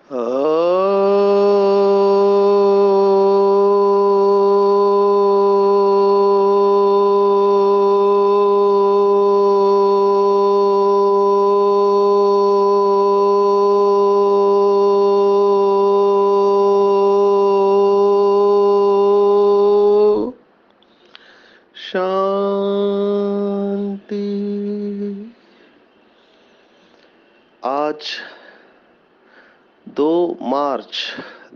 शांति। आज 2 मार्च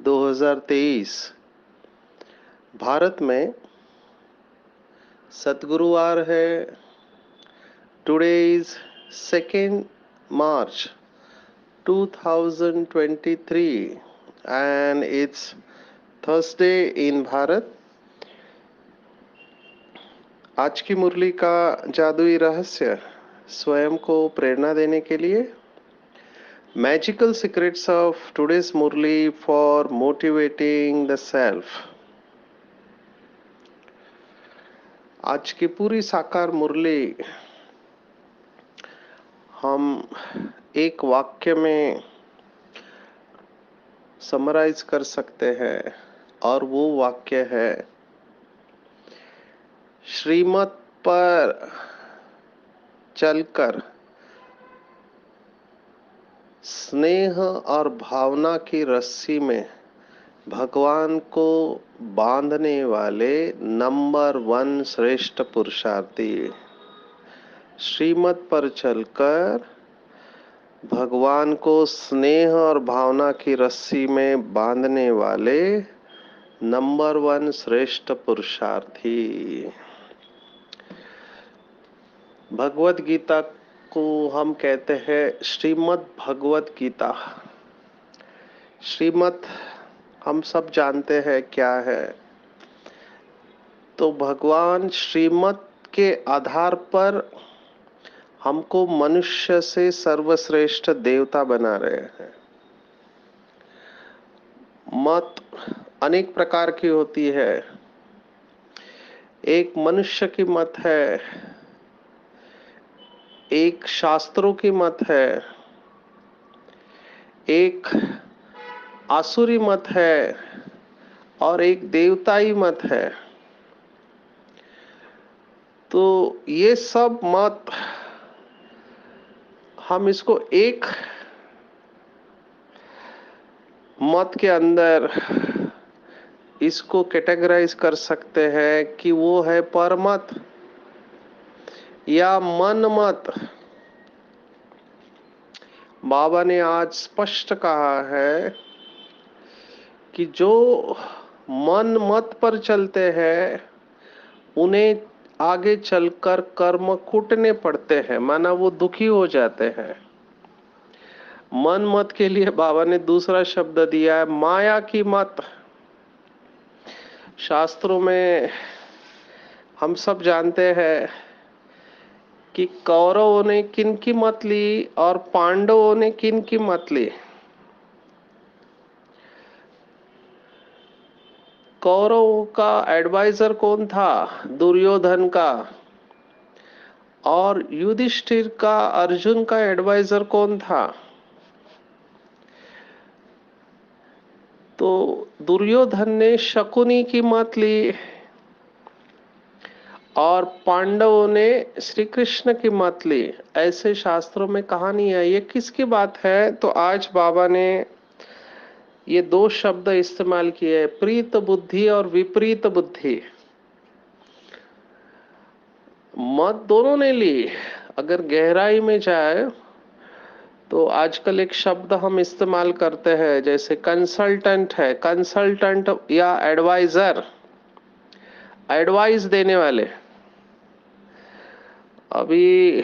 2023 भारत में सतगुरुवार है। Today is 2nd March 2023 and it's Thursday in Bharat. आज की मुरली का जादुई रहस्य स्वयं को प्रेरणा देने के लिए magical secrets of today's Murli for motivating the self. आज की पूरी साकार मुरली हम एक वाक्य में समराइज कर सकते हैं और वो वाक्य है, श्रीमत पर चलकर स्नेह और भावना की रस्सी में भगवान को बांधने वाले नंबर 1 श्रेष्ठ पुरुषार्थी। श्रीमत पर चलकर भगवान को स्नेह और भावना की रस्सी में बांधने वाले नंबर 1 श्रेष्ठ पुरुषार्थी। भगवत गीता को हम कहते हैं श्रीमद् भगवत गीता। श्रीमत हम सब जानते हैं क्या है। तो भगवान श्रीमत के आधार पर हमको मनुष्य से सर्वश्रेष्ठ देवता बना रहे हैं। मत अनेक प्रकार की होती है। एक मनुष्य की मत है, एक शास्त्रों की मत है, एक आसुरी मत है और एक देवताई मत है। तो ये सब मत हम इसको एक मत के अंदर इसको कैटेगराइज कर सकते हैं कि वो है परमत या मन मत। बाबा ने आज स्पष्ट कहा है कि जो मन मत पर चलते हैं उन्हें आगे चलकर कर्म कूटने पड़ते हैं, माना वो दुखी हो जाते हैं। मन मत के लिए बाबा ने दूसरा शब्द दिया है, माया की मत। शास्त्रों में हम सब जानते हैं कि कौरवों ने किन की मत ली और पांडवों ने किन की मत ली। कौरवों का एडवाइजर कौन था? दुर्योधन का। और युधिष्ठिर का, अर्जुन का एडवाइजर कौन था? तो दुर्योधन ने शकुनी की मत ली और पांडवों ने श्री कृष्ण की मत ली। ऐसे शास्त्रों में कहानी है। ये किसकी बात है? तो आज बाबा ने ये 2 शब्द इस्तेमाल किए, प्रीत बुद्धि और विपरीत बुद्धि। मत दोनों ने ली। अगर गहराई में जाए तो आजकल एक शब्द हम इस्तेमाल करते हैं, जैसे कंसल्टेंट है, कंसल्टेंट या एडवाइजर, एडवाइस देने वाले। अभी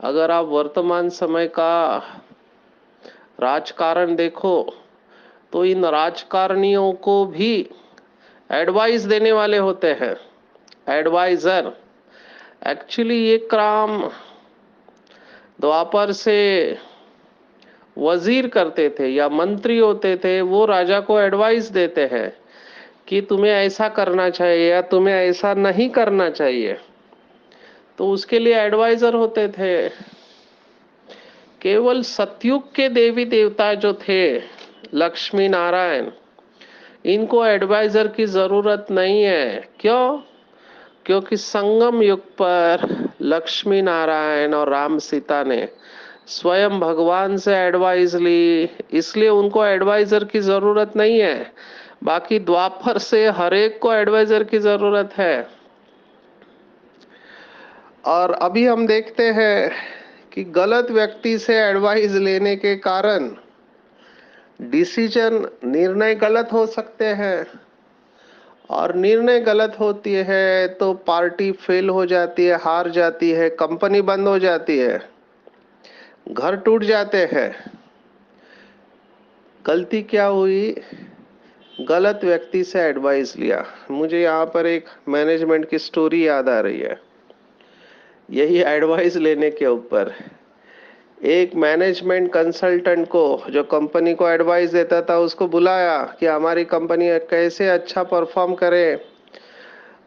अगर आप वर्तमान समय का राजकारण देखो तो इन राजकारणियों को भी एडवाइस देने वाले होते हैं, एडवाइजर। एक्चुअली ये काम द्वापर से वजीर करते थे या मंत्री होते थे, वो राजा को एडवाइस देते हैं कि तुम्हें ऐसा करना चाहिए या तुम्हें ऐसा नहीं करना चाहिए। तो उसके लिए एडवाइजर होते थे। केवल सतयुग के देवी देवता जो थे लक्ष्मी नारायण, इनको एडवाइजर की जरूरत नहीं है। क्यों? क्योंकि संगम युग पर लक्ष्मी नारायण और राम सीता ने स्वयं भगवान से एडवाइस ली, इसलिए उनको एडवाइजर की जरूरत नहीं है। बाकी द्वापर से हर एक को एडवाइजर की जरूरत है। और अभी हम देखते हैं कि गलत व्यक्ति से एडवाइस लेने के कारण डिसीजन, निर्णय गलत हो सकते हैं, और निर्णय गलत होती है तो पार्टी फेल हो जाती है, हार जाती है, कंपनी बंद हो जाती है, घर टूट जाते हैं। गलती क्या हुई? गलत व्यक्ति से एडवाइस लिया। मुझे यहाँ पर एक मैनेजमेंट की स्टोरी याद आ रही है, यही एडवाइस लेने के ऊपर। एक मैनेजमेंट कंसल्टेंट को, जो कंपनी को एडवाइस देता था, उसको बुलाया कि हमारी कंपनी कैसे अच्छा परफॉर्म करे,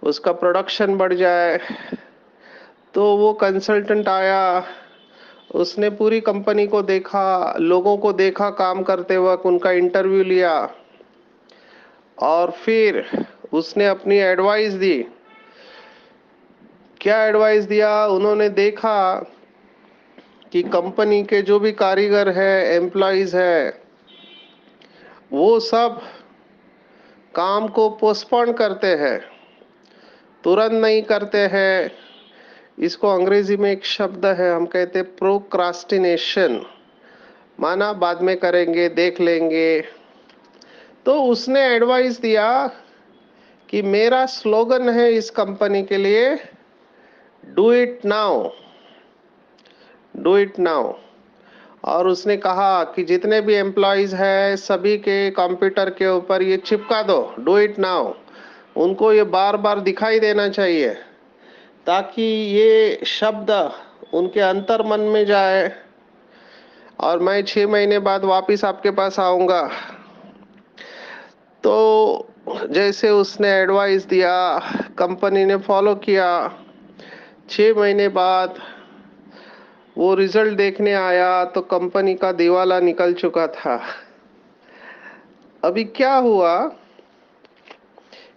उसका प्रोडक्शन बढ़ जाए। तो वो कंसल्टेंट आया, उसने पूरी कंपनी को देखा, लोगों को देखा काम करते वक्त, उनका इंटरव्यू लिया और फिर उसने अपनी एडवाइस दी। क्या एडवाइस दिया? उन्होंने देखा कि कंपनी के जो भी कारीगर है, एम्प्लॉइज है, वो सब काम को पोस्टपोन करते हैं, तुरंत नहीं करते हैं। इसको अंग्रेजी में एक शब्द है, हम कहते हैं प्रोक्रास्टिनेशन, माना बाद में करेंगे, देख लेंगे। तो उसने एडवाइस दिया कि मेरा स्लोगन है इस कंपनी के लिए, do it now, do it now. और उसने कहा कि जितने भी एम्प्लॉइज हैं सभी के कंप्यूटर के ऊपर ये चिपका दो, डू इट नाउ। उनको ये बार बार दिखाई देना चाहिए ताकि ये शब्द उनके अंतर मन में जाए, और मैं 6 महीने बाद वापिस आपके पास आऊंगा। तो जैसे उसने एडवाइस दिया, कंपनी ने फॉलो किया। 6 महीने बाद वो रिजल्ट देखने आया तो कंपनी का दिवाला निकल चुका था। अभी क्या हुआ?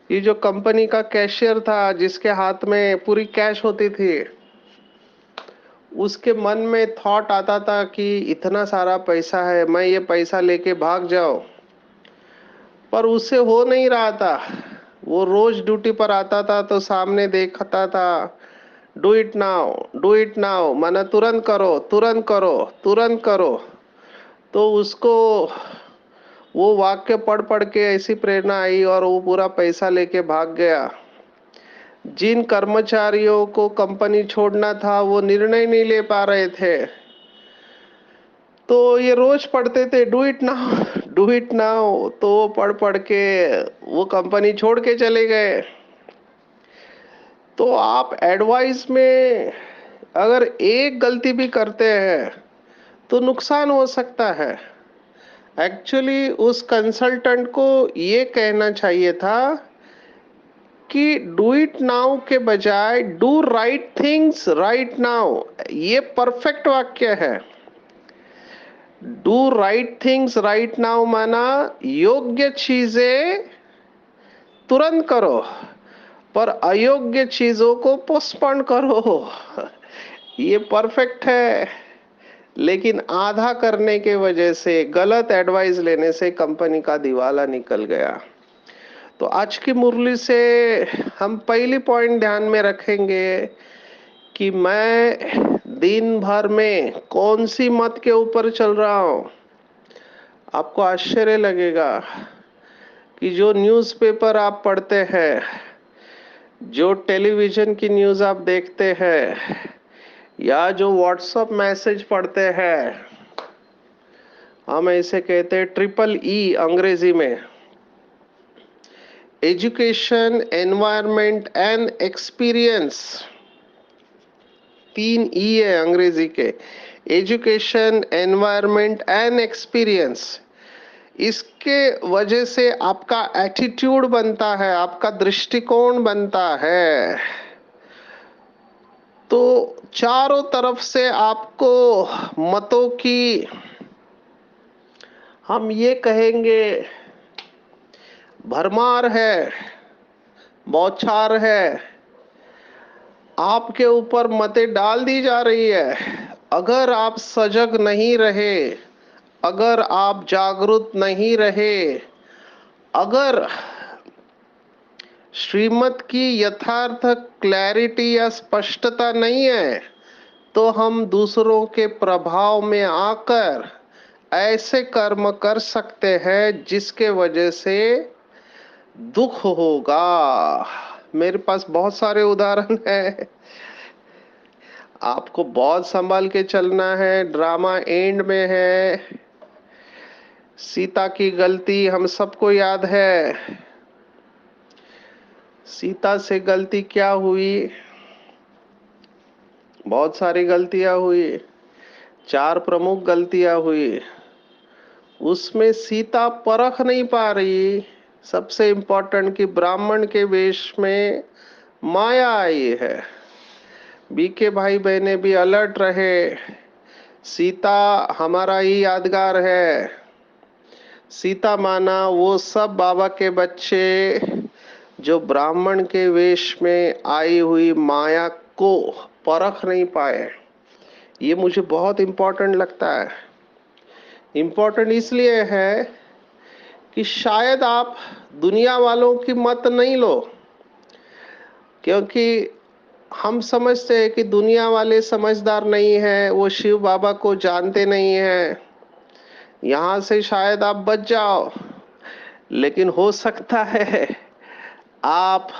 ये जो कंपनी का कैशियर था, जिसके हाथ में पूरी कैश होती थी, उसके मन में थॉट आता था कि इतना सारा पैसा है, मैं ये पैसा लेके भाग जाऊं, पर उससे हो नहीं रहा था। वो रोज ड्यूटी पर आता था तो सामने देखता था, do it now, do it now, माना तुरंत करो, तुरंत करो, तुरंत करो। तो उसको वो वाक्य पढ़ पढ़ के ऐसी प्रेरणा आई और वो पूरा पैसा लेके भाग गया। जिन कर्मचारियों को कंपनी छोड़ना था वो निर्णय नहीं ले पा रहे थे, तो ये रोज पढ़ते थे do it now, do it now. तो वो पढ़ पढ़ के वो कंपनी छोड़ के चले गए। तो आप एडवाइस में अगर एक गलती भी करते हैं तो नुकसान हो सकता है। एक्चुअली उस कंसल्टेंट को ये कहना चाहिए था कि डू इट नाउ के बजाय do right things right now. ये परफेक्ट वाक्य है। Do right things right now माना योग्य चीजें तुरंत करो, पर अयोग्य चीजों को पोस्टपोन करो। ये परफेक्ट है, लेकिन आधा करने के वजह से, गलत एडवाइस लेने से कंपनी का दिवाला निकल गया। तो आज की मुरली से हम पहली पॉइंट ध्यान में रखेंगे कि मैं दिन भर में कौन सी मत के ऊपर चल रहा हूं। आपको आश्चर्य लगेगा कि जो न्यूज़पेपर आप पढ़ते हैं, जो टेलीविजन की न्यूज़ आप देखते हैं, या जो व्हाट्सएप मैसेज पढ़ते हैं, हम ऐसे कहते हैं ट्रिपल ई अंग्रेजी में, एजुकेशन, एनवायरमेंट एंड एक्सपीरियंस। 3 ई है अंग्रेजी के, एजुकेशन, एनवायरमेंट एंड एक्सपीरियंस। इसके वजह से आपका एटीट्यूड बनता है, आपका दृष्टिकोण बनता है। तो चारों तरफ से आपको मतों की हम ये कहेंगे भरमार है, बौछार है, आपके ऊपर मतें डाल दी जा रही है। अगर आप सजग नहीं रहे, अगर आप जागरूक नहीं रहे, अगर श्रीमत की यथार्थ क्लैरिटी या स्पष्टता नहीं है, तो हम दूसरों के प्रभाव में आकर ऐसे कर्म कर सकते हैं जिसके वजह से दुख होगा। मेरे पास बहुत सारे उदाहरण हैं। आपको बहुत संभाल के चलना है। ड्रामा एंड में है, सीता की गलती हम सबको याद है। सीता से गलती क्या हुई? बहुत सारी गलतियां हुई, 4 प्रमुख गलतियां हुई। उसमें सीता परख नहीं पा रही। सबसे इंपॉर्टेंट कि ब्राह्मण के वेश में माया आई है। बीके भाई बहने भी अलर्ट रहे। सीता हमारा ही यादगार है। सीता माना वो सब बाबा के बच्चे जो ब्राह्मण के वेश में आई हुई माया को परख नहीं पाए। ये मुझे बहुत इंपॉर्टेंट लगता है। इंपॉर्टेंट इसलिए है कि शायद आप दुनिया वालों की मत नहीं लो, क्योंकि हम समझते हैं कि दुनिया वाले समझदार नहीं है, वो शिव बाबा को जानते नहीं है, यहां से शायद आप बच जाओ। लेकिन हो सकता है आप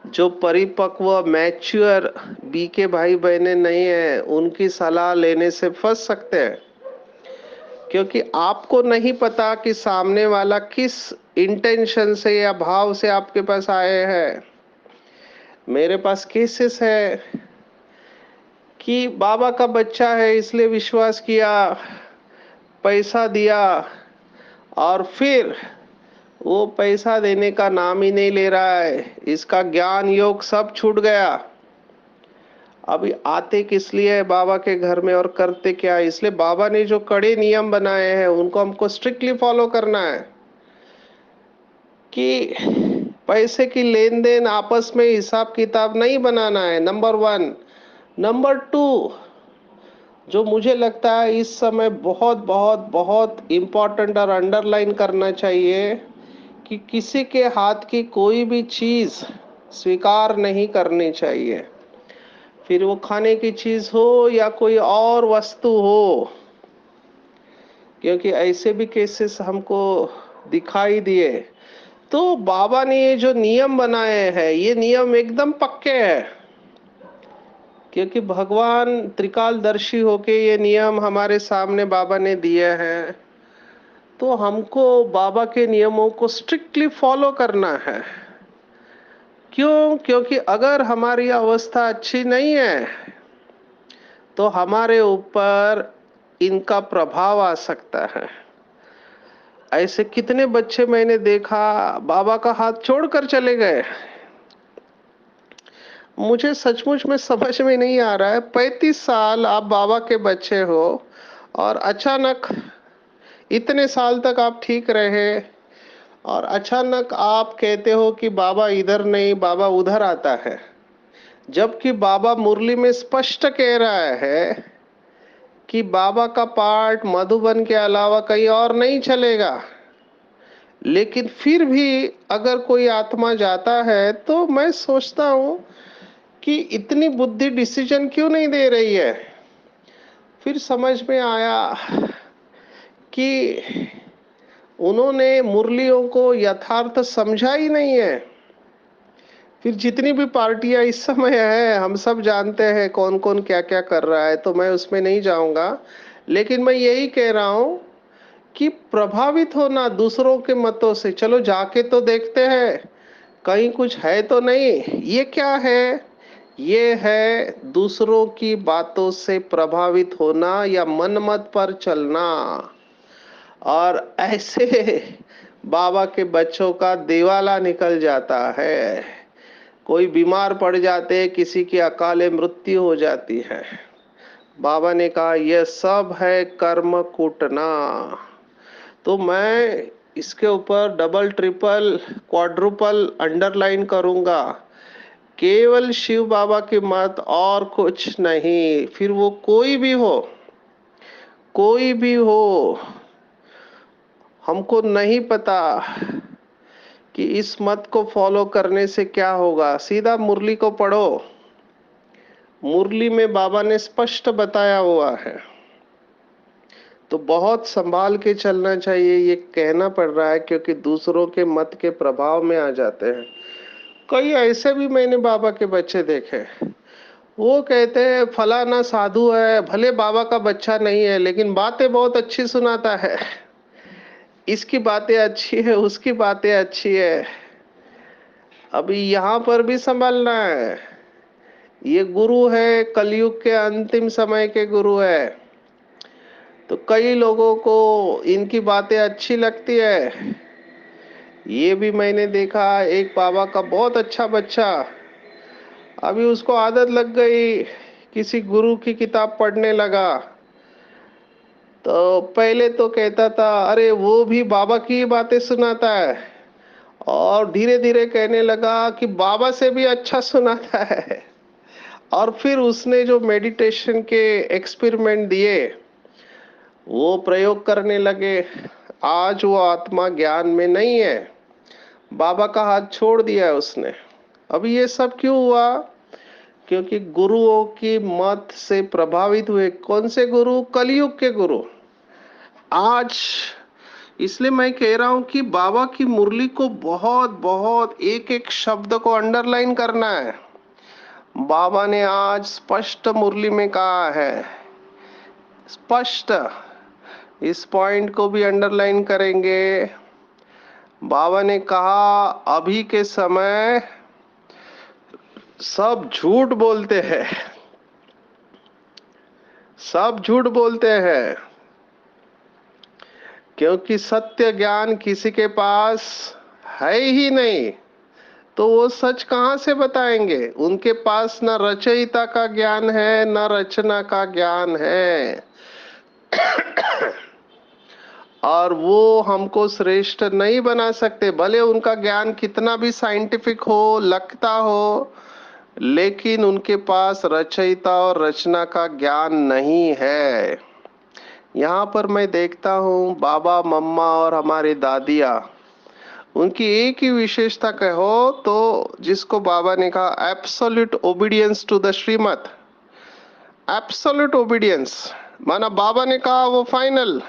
जो परिपक्व मैच्योर बीके भाई बहने नहीं है, उनकी सलाह लेने से फंस सकते हैं, क्योंकि आपको नहीं पता कि सामने वाला किस इंटेंशन से या भाव से आपके पास आए हैं। मेरे पास केसेस है कि बाबा का बच्चा है इसलिए विश्वास किया, पैसा दिया, और फिर वो पैसा देने का नाम ही नहीं ले रहा है। इसका ज्ञान योग सब छूट गया। अभी आते किस लिए है बाबा के घर में और करते क्या? इसलिए बाबा ने जो कड़े नियम बनाए हैं उनको हमको स्ट्रिक्टली फॉलो करना है कि पैसे की लेन देन आपस में हिसाब किताब नहीं बनाना है, नंबर 1। नंबर 2, जो मुझे लगता है इस समय बहुत बहुत बहुत इंपॉर्टेंट और अंडरलाइन करना चाहिए कि किसी के हाथ की कोई भी चीज स्वीकार नहीं करनी चाहिए, फिर वो खाने की चीज हो या कोई और वस्तु हो, क्योंकि ऐसे भी केसेस हमको दिखाई दिए। तो बाबा ने ये जो नियम बनाए हैं, ये नियम एकदम पक्के हैं, क्योंकि भगवान त्रिकालदर्शी होके ये नियम हमारे सामने बाबा ने दिए हैं। तो हमको बाबा के नियमों को स्ट्रिक्टली फॉलो करना है। क्यों? क्योंकि अगर हमारी अवस्था अच्छी नहीं है तो हमारे ऊपर इनका प्रभाव आ सकता है। ऐसे कितने बच्चे मैंने देखा बाबा का हाथ छोड़कर चले गए। मुझे सचमुच में समझ में नहीं आ रहा है, 35 साल आप बाबा के बच्चे हो और अचानक इतने साल तक आप ठीक रहे, और अचानक आप कहते हो कि बाबा इधर नहीं, बाबा उधर आता है, जबकि बाबा मुरली में स्पष्ट कह रहा है कि बाबा का पार्ट मधुबन के अलावा कहीं और नहीं चलेगा। लेकिन फिर भी अगर कोई आत्मा जाता है तो मैं सोचता हूं कि इतनी बुद्धि डिसीजन क्यों नहीं दे रही है। फिर समझ में आया कि उन्होंने मुरलियों को यथार्थ समझा ही नहीं है। फिर जितनी भी पार्टियां इस समय है, हम सब जानते हैं कौन कौन क्या क्या कर रहा है, तो मैं उसमें नहीं जाऊंगा। लेकिन मैं यही कह रहा हूं कि प्रभावित होना दूसरों के मतों से, चलो जाके तो देखते हैं कहीं कुछ है तो नहीं। ये क्या है? ये है दूसरों की बातों से प्रभावित होना या मनमत पर चलना। और ऐसे बाबा के बच्चों का दिवाला निकल जाता है। कोई बीमार पड़ जाते, किसी की अकाले मृत्यु हो जाती है। बाबा ने कहा यह सब है कर्म कूटना। तो मैं इसके ऊपर डबल ट्रिपल क्वाड्रुपल अंडरलाइन करूंगा, केवल शिव बाबा की मत और कुछ नहीं। फिर वो कोई भी हो, कोई भी हो, हमको नहीं पता कि इस मत को फॉलो करने से क्या होगा। सीधा मुरली को पढ़ो, मुरली में बाबा ने स्पष्ट बताया हुआ है। तो बहुत संभाल के चलना चाहिए, ये कहना पड़ रहा है क्योंकि दूसरों के मत के प्रभाव में आ जाते हैं। कई ऐसे भी मैंने बाबा के बच्चे देखे, वो कहते हैं फलाना साधु है, भले बाबा का बच्चा नहीं है लेकिन बातें बहुत अच्छी सुनाता है, इसकी बातें अच्छी है, उसकी बातें अच्छी है। अभी यहाँ पर भी संभालना है। ये गुरु है, कलयुग के अंतिम समय के गुरु है। तो कई लोगों को इनकी बातें अच्छी लगती है। ये भी मैंने देखा, एक बाबा का बहुत अच्छा बच्चा, अभी उसको आदत लग गई, किसी गुरु की किताब पढ़ने लगा। तो पहले तो कहता था अरे वो भी बाबा की बातें सुनाता है, और धीरे धीरे कहने लगा कि बाबा से भी अच्छा सुनाता है। और फिर उसने जो मेडिटेशन के एक्सपेरिमेंट दिए वो प्रयोग करने लगे। आज वो आत्मा ज्ञान में नहीं है, बाबा का हाथ छोड़ दिया है उसने। अभी ये सब क्यों हुआ? क्योंकि गुरुओं की मत से प्रभावित हुए। कौन से गुरु? कलयुग के गुरु। आज इसलिए मैं कह रहा हूं कि बाबा की मुरली को बहुत बहुत एक एक शब्द को अंडरलाइन करना है। बाबा ने आज स्पष्ट मुरली में कहा है, स्पष्ट, इस पॉइंट को भी अंडरलाइन करेंगे। बाबा ने कहा अभी के समय सब झूठ बोलते हैं, सब झूठ बोलते हैं, क्योंकि सत्य ज्ञान किसी के पास है ही नहीं। तो वो सच कहां से बताएंगे? उनके पास न रचयिता का ज्ञान है, न रचना का ज्ञान है। और वो हमको श्रेष्ठ नहीं बना सकते, भले उनका ज्ञान कितना भी साइंटिफिक हो, लगता हो, लेकिन उनके पास रचयिता और रचना का ज्ञान नहीं है। यहाँ पर मैं देखता हूँ बाबा, मम्मा और हमारी दादियाँ, उनकी एक ही विशेषता कहो तो, जिसको बाबा ने कहा absolute obedience to the shrimat. Absolute obedience माना बाबा ने कहा वो फाइनल,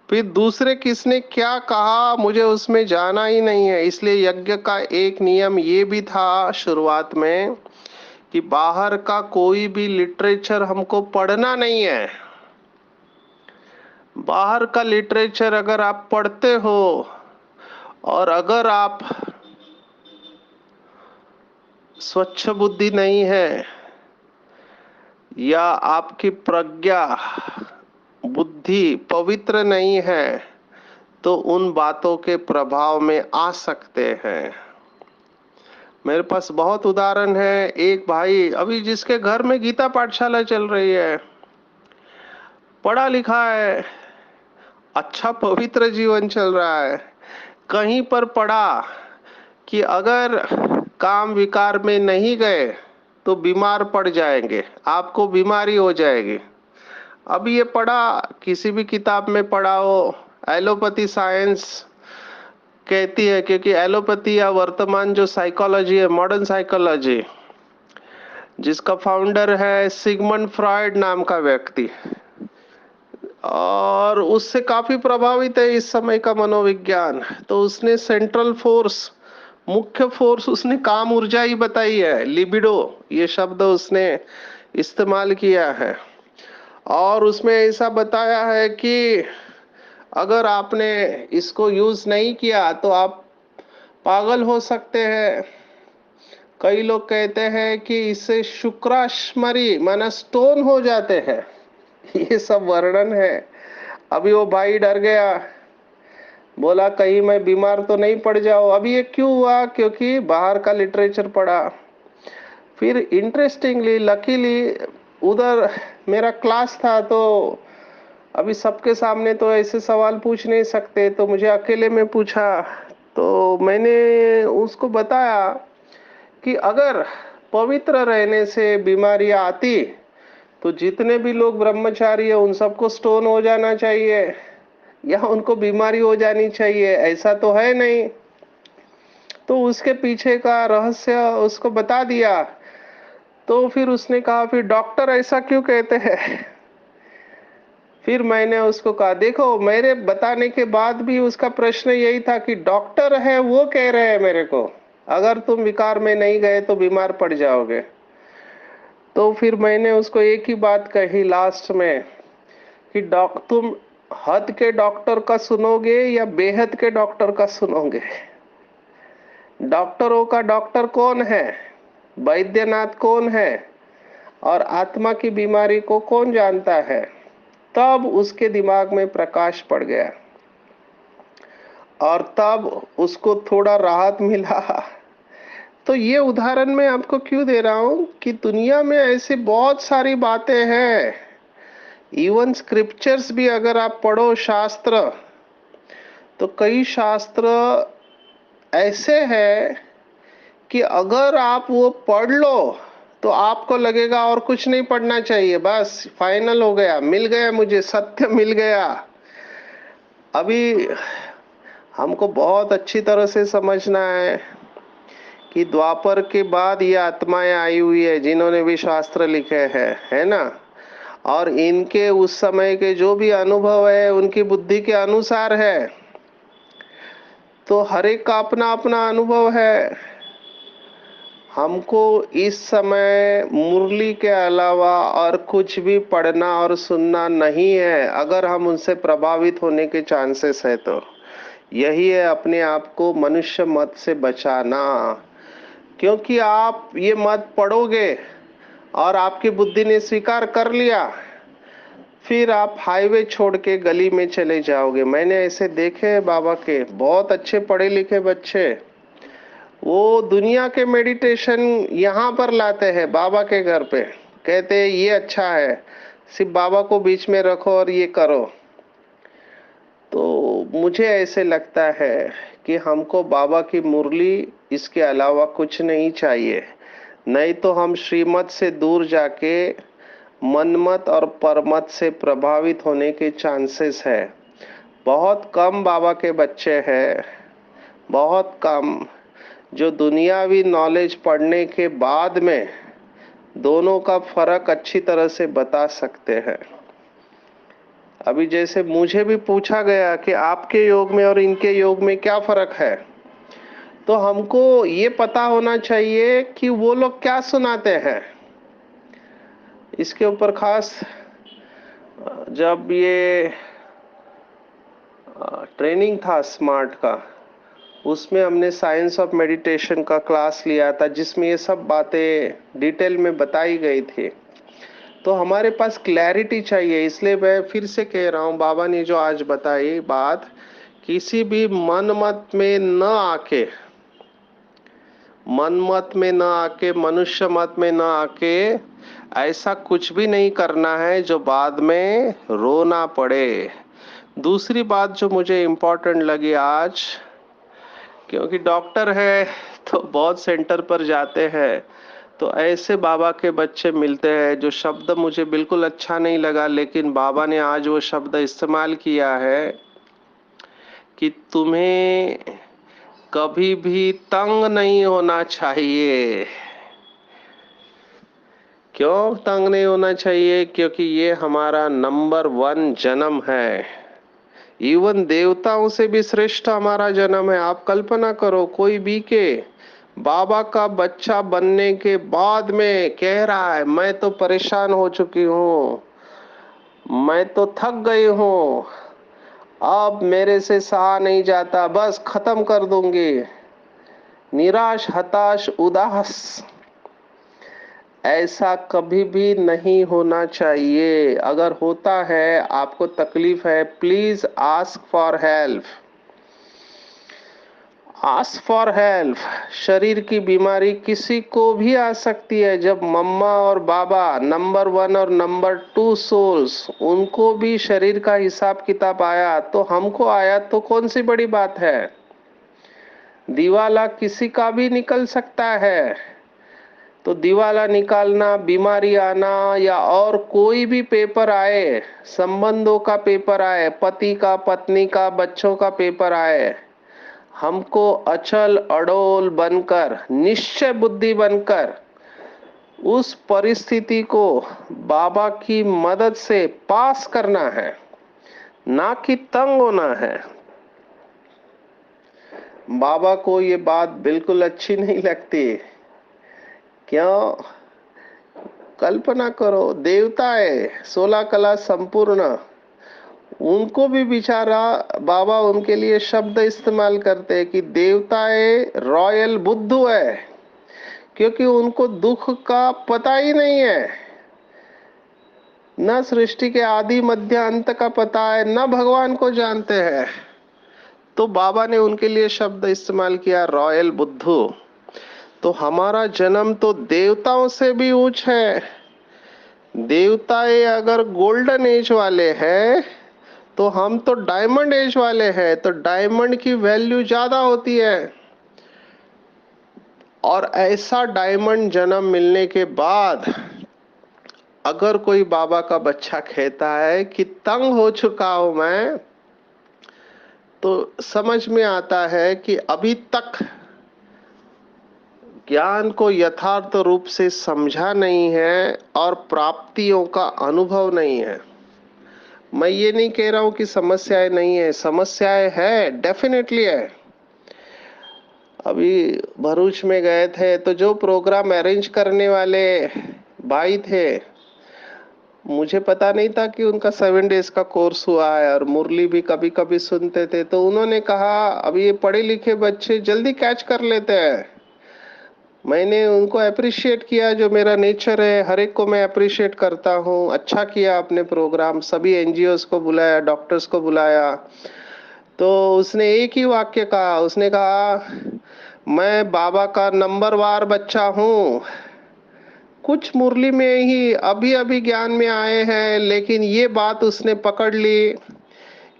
फिर दूसरे किसने क्या कहा मुझे उसमें जाना ही नहीं है। इसलिए यज्ञ का एक नियम ये भी था शुरुआत में कि बाहर का कोई भी लिटरेचर हमको पढ़ना नहीं है। बाहर का लिटरेचर अगर आप पढ़ते हो और अगर आप स्वच्छ बुद्धि नहीं है या आपकी प्रज्ञा बुद्धि पवित्र नहीं है, तो उन बातों के प्रभाव में आ सकते हैं। मेरे पास बहुत उदाहरण है। एक भाई अभी जिसके घर में गीता पाठशाला चल रही है, पढ़ा लिखा है, अच्छा पवित्र जीवन चल रहा है, कहीं पर पढ़ा कि अगर काम विकार में नहीं गए तो बीमार पड़ जाएंगे, आपको बीमारी हो जाएगी। अब ये पढ़ा, किसी भी किताब में पढ़ा हो, एलोपैथी साइंस कहती है, क्योंकि एलोपैथी या वर्तमान जो साइकोलॉजी है, मॉडर्न साइकोलॉजी, जिसका फाउंडर है सिगमंड फ्रॉइड नाम का व्यक्ति, और उससे काफी प्रभावित है इस समय का मनोविज्ञान। तो उसने सेंट्रल फोर्स, मुख्य फोर्स, उसने काम ऊर्जा ही बताई है, लिबिडो ये शब्द उसने इस्तेमाल किया है। और उसमें ऐसा बताया है कि अगर आपने इसको यूज नहीं किया तो आप पागल हो सकते हैं। कई लोग कहते हैं कि इससे शुक्राश्मरी माना स्टोन हो जाते हैं। ये सब वर्णन है। अभी वो भाई डर गया, बोला कहीं मैं बीमार तो नहीं पड़ जाऊं। अभी ये क्यों हुआ? क्योंकि बाहर का लिटरेचर पढ़ा। फिर इंटरेस्टिंगली, लकीली, उधर मेरा क्लास था तो अभी सबके सामने तो ऐसे सवाल पूछ नहीं सकते, तो मुझे अकेले में पूछा। तो मैंने उसको बताया कि अगर पवित्र रहने से बीमारियां आती तो जितने भी लोग ब्रह्मचारी है उन सबको स्टोन हो जाना चाहिए या उनको बीमारी हो जानी चाहिए, ऐसा तो है नहीं। तो उसके पीछे का रहस्य उसको बता दिया। तो फिर उसने कहा, फिर डॉक्टर ऐसा क्यों कहते हैं? फिर मैंने उसको कहा, देखो मेरे बताने के बाद भी उसका प्रश्न यही था कि डॉक्टर है वो कह रहे हैं मेरे को अगर तुम विकार में नहीं गए तो बीमार पड़ जाओगे। तो फिर मैंने उसको एक ही बात कही लास्ट में कि तुम हद के डॉक्टर का सुनोगे या बेहद के डॉक्टर का सुनोगे? डॉक्टरों का डॉक्टर कौन है, वैद्यनाथ कौन है, और आत्मा की बीमारी को कौन जानता है? तब उसके दिमाग में प्रकाश पड़ गया और तब उसको थोड़ा राहत मिला। तो ये उदाहरण मैं आपको क्यों दे रहा हूं कि दुनिया में ऐसी बहुत सारी बातें हैं। इवन स्क्रिप्चर्स भी अगर आप पढ़ो, शास्त्र, तो कई शास्त्र ऐसे हैं कि अगर आप वो पढ़ लो तो आपको लगेगा और कुछ नहीं पढ़ना चाहिए, बस फाइनल हो गया, मिल गया, मुझे सत्य मिल गया। अभी हमको बहुत अच्छी तरह से समझना है कि द्वापर के बाद ये आत्माएं आई हुई है जिन्होंने भी शास्त्र लिखे हैं, है ना? और इनके उस समय के जो भी अनुभव है उनकी बुद्धि के अनुसार है। तो हर एक का अपना अपना अनुभव है। हमको इस समय मुरली के अलावा और कुछ भी पढ़ना और सुनना नहीं है अगर हम उनसे प्रभावित होने के चांसेस है तो। यही है अपने आप को मनुष्य मत से बचाना। क्योंकि आप ये मत पढ़ोगे और आपकी बुद्धि ने स्वीकार कर लिया, फिर आप हाईवे छोड़ के गली में चले जाओगे। मैंने ऐसे देखे हैं बाबा के बहुत अच्छे पढ़े लिखे बच्चे, वो दुनिया के मेडिटेशन यहाँ पर लाते हैं बाबा के घर पे, कहते हैं ये अच्छा है, सिर्फ बाबा को बीच में रखो और ये करो। तो मुझे ऐसे लगता है कि हमको बाबा की मुरली इसके अलावा कुछ नहीं चाहिए, नहीं तो हम श्रीमत से दूर जाके मनमत और परमत से प्रभावित होने के चांसेस है। बहुत कम बाबा के बच्चे हैं, बहुत कम, जो दुनियावी नॉलेज पढ़ने के बाद में दोनों का फर्क अच्छी तरह से बता सकते हैं। अभी जैसे मुझे भी पूछा गया कि आपके योग में और इनके योग में क्या फर्क है, तो हमको ये पता होना चाहिए कि वो लोग क्या सुनाते हैं। इसके ऊपर खास जब ये ट्रेनिंग था स्मार्ट का, उसमें हमने साइंस ऑफ मेडिटेशन का क्लास लिया था जिसमें ये सब बातें डिटेल में बताई गई थी। तो हमारे पास क्लैरिटी चाहिए, इसलिए मैं फिर से कह रहा हूँ, बाबा ने जो आज बताई बात, किसी भी मन मत में न आके, मन मत में न आके, मनुष्य मत में न आके ऐसा कुछ भी नहीं करना है जो बाद में रोना पड़े। दूसरी बात जो मुझे इम्पोर्टेंट लगी आज, क्योंकि डॉक्टर है तो बहुत सेंटर पर जाते हैं, तो ऐसे बाबा के बच्चे मिलते हैं जो शब्द मुझे बिल्कुल अच्छा नहीं लगा, लेकिन बाबा ने आज वो शब्द इस्तेमाल किया है कि तुम्हें कभी भी तंग नहीं होना चाहिए। क्यों तंग नहीं होना चाहिए? क्योंकि ये हमारा नंबर 1 जन्म है। इवन देवताओं से भी श्रेष्ठ हमारा जन्म है। आप कल्पना करो, कोई भी के बाबा का बच्चा बनने के बाद में कह रहा है मैं तो परेशान हो चुकी हूँ, मैं तो थक गई हूँ, अब मेरे से सहा नहीं जाता, बस खत्म कर दूंगी, निराश, हताश, उदास, ऐसा कभी भी नहीं होना चाहिए। अगर होता है, आपको तकलीफ है, please ask for help. Ask for help. शरीर की बीमारी किसी को भी आ सकती है। जब मम्मा और बाबा नंबर 1 और नंबर 2 सोल्स, उनको भी शरीर का हिसाब किताब आया तो हमको आया, तो कौन सी बड़ी बात है। दिवाला किसी का भी निकल सकता है। तो दिवाला निकालना, बीमारी आना या और कोई भी पेपर आए, संबंधों का पेपर आए, पति का, पत्नी का, बच्चों का पेपर आए, हमको अचल अडोल बनकर, निश्चय बुद्धि बनकर उस परिस्थिति को बाबा की मदद से पास करना है, ना कि तंग होना है। बाबा को ये बात बिल्कुल अच्छी नहीं लगती। क्यों? कल्पना करो, देवताएं 16 कला संपूर्ण, उनको भी बेचारा बाबा उनके लिए शब्द इस्तेमाल करते हैं कि देवताएं रॉयल बुद्धू है, क्योंकि उनको दुख का पता ही नहीं है। न सृष्टि के आदि मध्य अंत का पता है, न भगवान को जानते हैं। तो बाबा ने उनके लिए शब्द इस्तेमाल किया, रॉयल बुद्धू। तो हमारा जन्म तो देवताओं से भी ऊंच है। देवताएं अगर गोल्डन एज वाले हैं, तो हम तो डायमंड एज वाले हैं, तो डायमंड की वैल्यू ज्यादा होती है। और ऐसा डायमंड जन्म मिलने के बाद अगर कोई बाबा का बच्चा कहता है कि तंग हो चुका हूं मैं, तो समझ में आता है कि अभी तक ज्ञान को यथार्थ रूप से समझा नहीं है और प्राप्तियों का अनुभव नहीं है। मैं ये नहीं कह रहा हूं कि समस्याएं नहीं है, समस्याएं है, डेफिनेटली है। अभी भरूच में गए थे तो जो प्रोग्राम अरेंज करने वाले भाई थे, मुझे पता नहीं था कि उनका 7 डेज का कोर्स हुआ है और मुरली भी कभी कभी सुनते थे। तो उन्होंने कहा अभी ये पढ़े लिखे बच्चे जल्दी कैच कर लेते हैं। मैंने उनको अप्रिशिएट किया, जो मेरा नेचर है, हर एक को मैं अप्रिशिएट करता हूँ। अच्छा किया आपने प्रोग्राम, सभी एनजीओस को बुलाया, डॉक्टर्स को बुलाया। तो उसने एक ही वाक्य कहा, उसने कहा मैं बाबा का नंबरवार बच्चा हूँ। कुछ मुरली में ही अभी अभी ज्ञान में आए हैं, लेकिन ये बात उसने पकड़ ली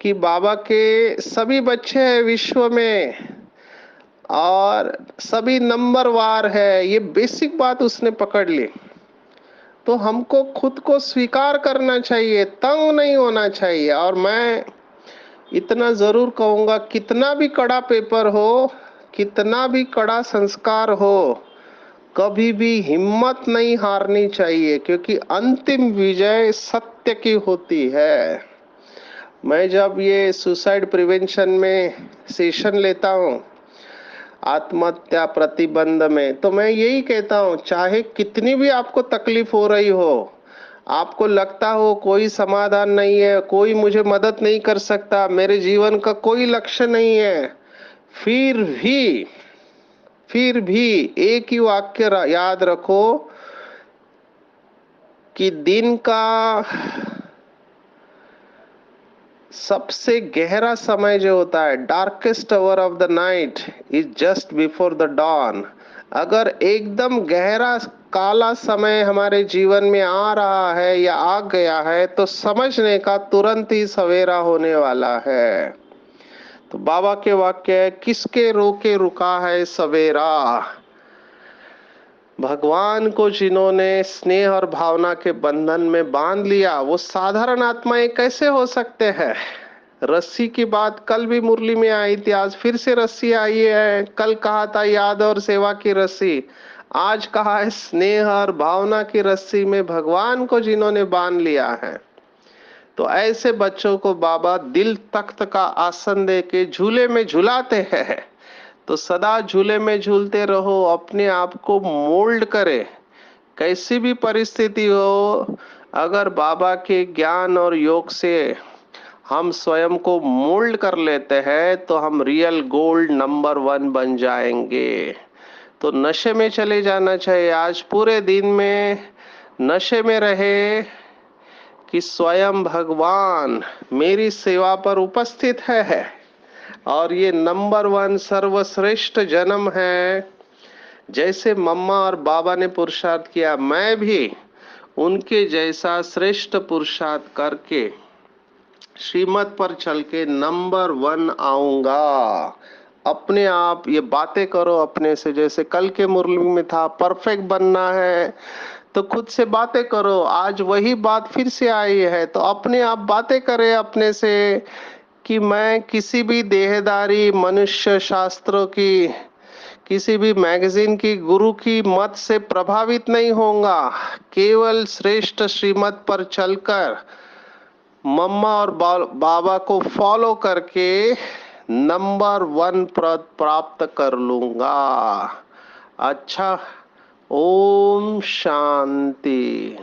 कि बाबा के सभी बच्चे हैं विश्व में और सभी नंबरवार है, ये बेसिक बात उसने पकड़ ली। तो हमको खुद को स्वीकार करना चाहिए, तंग नहीं होना चाहिए। और मैं इतना जरूर कहूंगा, कितना भी कड़ा पेपर हो, कितना भी कड़ा संस्कार हो, कभी भी हिम्मत नहीं हारनी चाहिए, क्योंकि अंतिम विजय सत्य की होती है। मैं जब ये सुसाइड प्रिवेंशन में सेशन लेता हूँ, आत्महत्या प्रतिबंध में, तो मैं यही कहता हूँ, चाहे कितनी भी आपको तकलीफ हो रही हो, आपको लगता हो कोई समाधान नहीं है, कोई मुझे मदद नहीं कर सकता, मेरे जीवन का कोई लक्ष्य नहीं है, फिर भी एक ही वाक्य याद रखो कि दिन का सबसे गहरा समय जो होता है, darkest hour of the night is just before the dawn. अगर एकदम गहरा काला समय हमारे जीवन में आ रहा है या आ गया है, तो समझने का तुरंत ही सवेरा होने वाला है। तो बाबा के वाक्य है, किसके रोके रुका है सवेरा। भगवान को जिन्होंने स्नेह और भावना के बंधन में बांध लिया, वो साधारण आत्माएं कैसे हो सकते हैं। रस्सी की बात कल भी मुरली में आई थी, आज फिर से रस्सी आई है। कल कहा था याद और सेवा की रस्सी, आज कहा है स्नेह और भावना की रस्सी में भगवान को जिन्होंने बांध लिया है। तो ऐसे बच्चों को बाबा दिल तख्त का आसन दे के झूले में झुलाते हैं। तो सदा झूले में झूलते रहो, अपने आप को मोल्ड करे, कैसी भी परिस्थिति हो। अगर बाबा के ज्ञान और योग से हम स्वयं को मोल्ड कर लेते हैं, तो हम रियल गोल्ड नंबर 1 बन जाएंगे। तो नशे में चले जाना चाहिए। आज पूरे दिन में नशे में रहे कि स्वयं भगवान मेरी सेवा पर उपस्थित है। और ये नंबर 1 सर्वश्रेष्ठ जन्म है। जैसे मम्मा और बाबा ने पुरुषार्थ किया, मैं भी उनके जैसा श्रेष्ठ पुरुषार्थ करके श्रीमत पर चल के नंबर 1 आऊंगा। अपने आप ये बातें करो अपने से, जैसे कल के मुरली में था, परफेक्ट बनना है तो खुद से बातें करो। आज वही बात फिर से आई है, तो अपने आप बातें करें अपने से कि मैं किसी भी देहदारी मनुष्य शास्त्रों की, किसी भी मैगजीन की, गुरु की मत से प्रभावित नहीं होऊंगा। केवल श्रेष्ठ श्रीमत पर चलकर मम्मा और बाबा को फॉलो करके नंबर 1 पद प्राप्त कर लूंगा। अच्छा, ओम शांति।